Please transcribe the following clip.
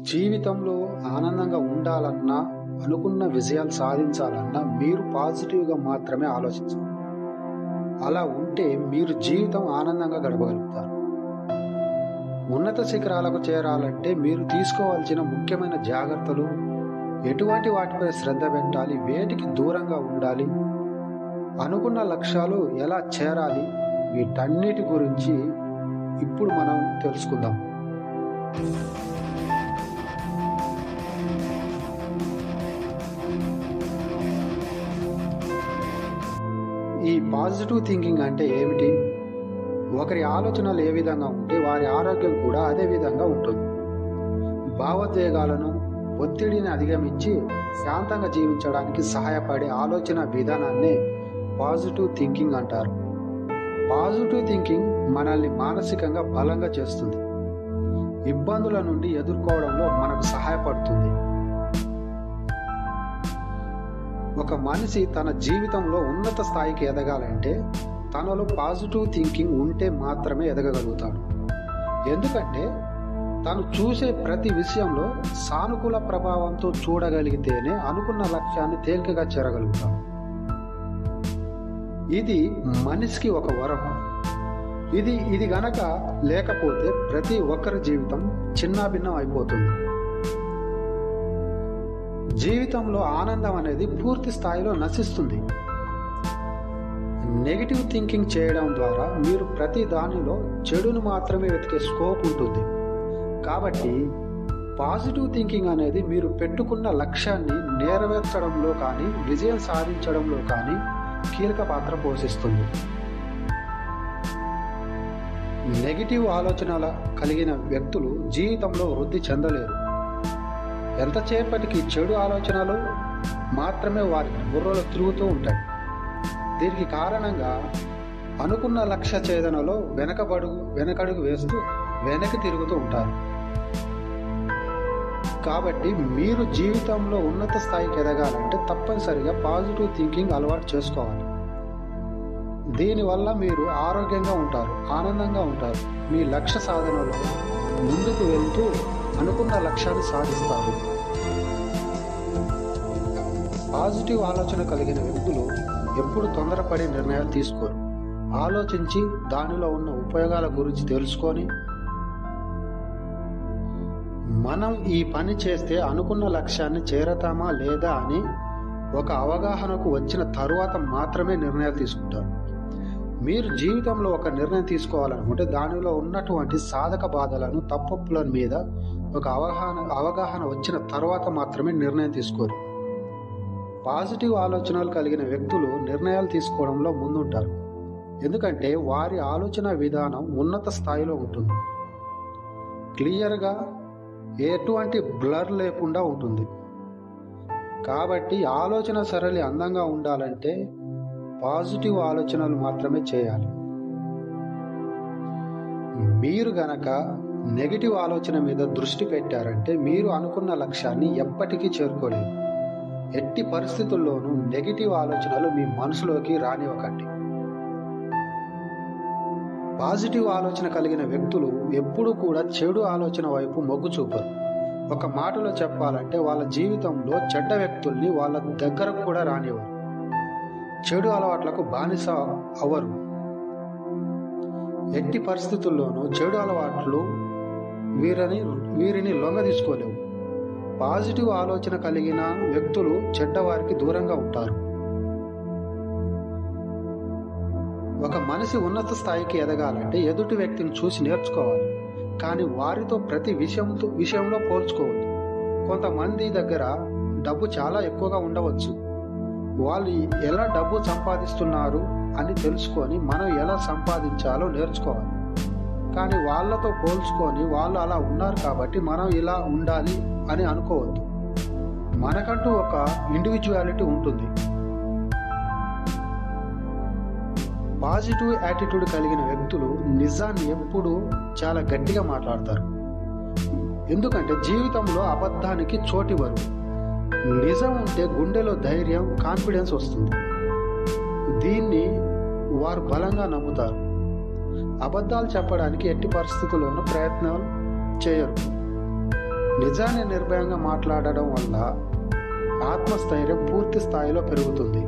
జీవితంలో ఆనందంగా ఉండాలన్నా, అనుకున్న విజయాలు సాధించాలన్నా మీరు పాజిటివ్‌గా మాత్రమే ఆలోచించాలి. అలా ఉంటే మీరు జీవితం ఆనందంగా గడపగలుగుతారు. ఉన్నత శిఖరాలకు చేరాలంటే మీరు తీసుకోవాల్సిన ముఖ్యమైన జాగ్రత్తలు, ఎటువంటి వాటిపై శ్రద్ధ పెట్టాలి, వేటికి దూరంగా ఉండాలి, అనుకున్న లక్ష్యాలు ఎలా చేరాలి, వీటన్నిటి గురించి ఇప్పుడు మనం తెలుసుకుందాం. ఈ పాజిటివ్ థింకింగ్ అంటే ఏమిటి? ఒకరి ఆలోచనలు ఏ విధంగా ఉంటే వారి ఆరోగ్యం కూడా అదే విధంగా ఉంటుంది. భావోద్వేగాలను, ఒత్తిడిని అధిగమించి శాంతంగా జీవించడానికి సహాయపడే ఆలోచన విధానాన్నే పాజిటివ్ థింకింగ్ అంటారు. పాజిటివ్ థింకింగ్ మనల్ని మానసికంగా బలంగా చేస్తుంది. ఇబ్బందుల నుండి ఎదుర్కోవడంలో మనకు సహాయపడుతుంది. ఒక మనిషి తన జీవితంలో ఉన్నత స్థాయికి ఎదగాలంటే తనలో పాజిటివ్ థింకింగ్ ఉంటే మాత్రమే ఎదగగలుగుతాడు. ఎందుకంటే తను చూసే ప్రతి విషయంలో సానుకూల ప్రభావంతో చూడగలిగితేనే అనుకున్న లక్ష్యాన్ని తేలికగా చేరగలుగుతాడు. ఇది మనిషికి ఒక వరం. ఇది గనక లేకపోతే ప్రతి ఒక్కరి జీవితం చిన్నాభిన్నం అయిపోతుంది. జీవితంలో ఆనందం అనేది పూర్తి స్థాయిలో నశిస్తుంది. నెగిటివ్ థింకింగ్ చేయడం ద్వారా మీరు ప్రతి దానిలో చెడును మాత్రమే వెతికే స్కోప్ ఉంటుంది. కాబట్టి పాజిటివ్ థింకింగ్ అనేది మీరు పెట్టుకున్న లక్ష్యాన్ని నెరవేర్చడంలో కానీ, విజయం సాధించడంలో కానీ కీలక పాత్ర పోషిస్తుంది. నెగిటివ్ ఆలోచనల కలిగిన వ్యక్తులు జీవితంలో వృద్ధి చెందలేరు. ఎంతసేపటికి చెడు ఆలోచనలు మాత్రమే వారి బుర్రలో తిరుగుతూ ఉంటాయి. దీనికి కారణంగా అనుకున్న లక్ష్య ఛేదనలో వెనకడుగు వేస్తూ వెనక్కి తిరుగుతూ ఉంటారు. కాబట్టి మీరు జీవితంలో ఉన్నత స్థాయికి ఎదగాలంటే తప్పనిసరిగా పాజిటివ్ థింకింగ్ అలవాటు చేసుకోవాలి. దీనివల్ల మీరు ఆరోగ్యంగా ఉంటారు, ఆనందంగా ఉంటారు. మీ లక్ష్య సాధనలో ముందుకు వెళ్తూ అనుకున్న లక్ష్యాన్ని సాధిస్తారు. పాజిటివ్ ఆలోచన కలిగిన వ్యక్తులు ఎప్పుడు తొందరపడి నిర్ణయాలు తీసుకోరు. ఆలోచించి దానిలో ఉన్న ఉపయోగాల గురించి తెలుసుకొని మనం ఈ పని చేస్తే అనుకున్న లక్ష్యాన్ని చేరతామా లేదా అని ఒక అవగాహనకు వచ్చిన తరువాత మాత్రమే నిర్ణయాలు తీసుకుంటారు. మీరు జీవితంలో ఒక నిర్ణయం తీసుకోవాలనుకుంటే దానిలో ఉన్నటువంటి సాధక బాధలను, తప్పొప్పుల మీద ఒక అవగాహన వచ్చిన తర్వాత మాత్రమే నిర్ణయం తీసుకోరు. పాజిటివ్ ఆలోచనలు కలిగిన వ్యక్తులు నిర్ణయాలు తీసుకోవడంలో ముందుంటారు. ఎందుకంటే వారి ఆలోచన విధానం ఉన్నత స్థాయిలో ఉంటుంది. క్లియర్గా, ఎటువంటి బ్లర్ లేకుండా ఉంటుంది. కాబట్టి ఆలోచన సరళి అందంగా ఉండాలంటే పాజిటివ్ ఆలోచనలు మాత్రమే చేయాలి. మీరు గనక నెగిటివ్ ఆలోచన మీద దృష్టి పెట్టారంటే మీరు అనుకున్న లక్ష్యాన్ని ఎప్పటికీ చేరుకోలేరు. ఎట్టి పరిస్థితుల్లోనూ నెగిటివ్ ఆలోచనలు మీ మనసులోకి రానివ్వకండి. పాజిటివ్ ఆలోచన కలిగిన వ్యక్తులు ఎప్పుడూ కూడా చెడు ఆలోచన వైపు మొగ్గు చూపరు. ఒక మాటలో చెప్పాలంటే వాళ్ళ జీవితంలో చెడ్డ వ్యక్తుల్ని వాళ్ళ దగ్గరకు కూడా రానివ్వరు. చెడు అలవాట్లకు బానిస అవ్వరు. ఎట్టి పరిస్థితుల్లోనూ చెడు అలవాట్లు వీరిని లొంగదీసుకోలేవు. పాజిటివ్ ఆలోచన కలిగిన వ్యక్తులు చెడ్డవారికి దూరంగా ఉంటారు. ఒక మనిషి ఉన్నత స్థాయికి ఎదగాలంటే ఎదుటి వ్యక్తిని చూసి నేర్చుకోవాలి, కానీ వారితో ప్రతి విషయంలో పోల్చుకోవద్దు. కొంతమంది దగ్గర డబ్బు చాలా ఎక్కువగా ఉండవచ్చు. వాళ్ళు ఎలా డబ్బు సంపాదిస్తున్నారు అని తెలుసుకొని మనం ఎలా సంపాదించాలో నేర్చుకోవాలి. కానీ వాళ్ళతో పోల్చుకొని వాళ్ళు అలా ఉన్నారు కాబట్టి మనం ఇలా ఉండాలి అని అనుకోవద్దు. మనకంటూ ఒక ఇండివిజువాలిటీ ఉంటుంది. పాజిటివ్ యాటిట్యూడ్ కలిగిన వ్యక్తులు నిజాన్ని ఎప్పుడూ చాలా గట్టిగా మాట్లాడతారు. ఎందుకంటే జీవితంలో అబద్ధానికి చోటివ్వరు. నిజం ఉంటే గుండెలో ధైర్యం, కాన్ఫిడెన్స్ వస్తుంది. దీన్ని వారు బలంగా నమ్ముతారు. అబద్ధాలు చెప్పడానికి ఎట్టి పరిస్థితుల్లోనూ ప్రయత్నాలు చేయరు. నిజాన్ని నిర్భయంగా మాట్లాడడం వల్ల ఆత్మస్థైర్యం పూర్తి స్థాయిలో పెరుగుతుంది.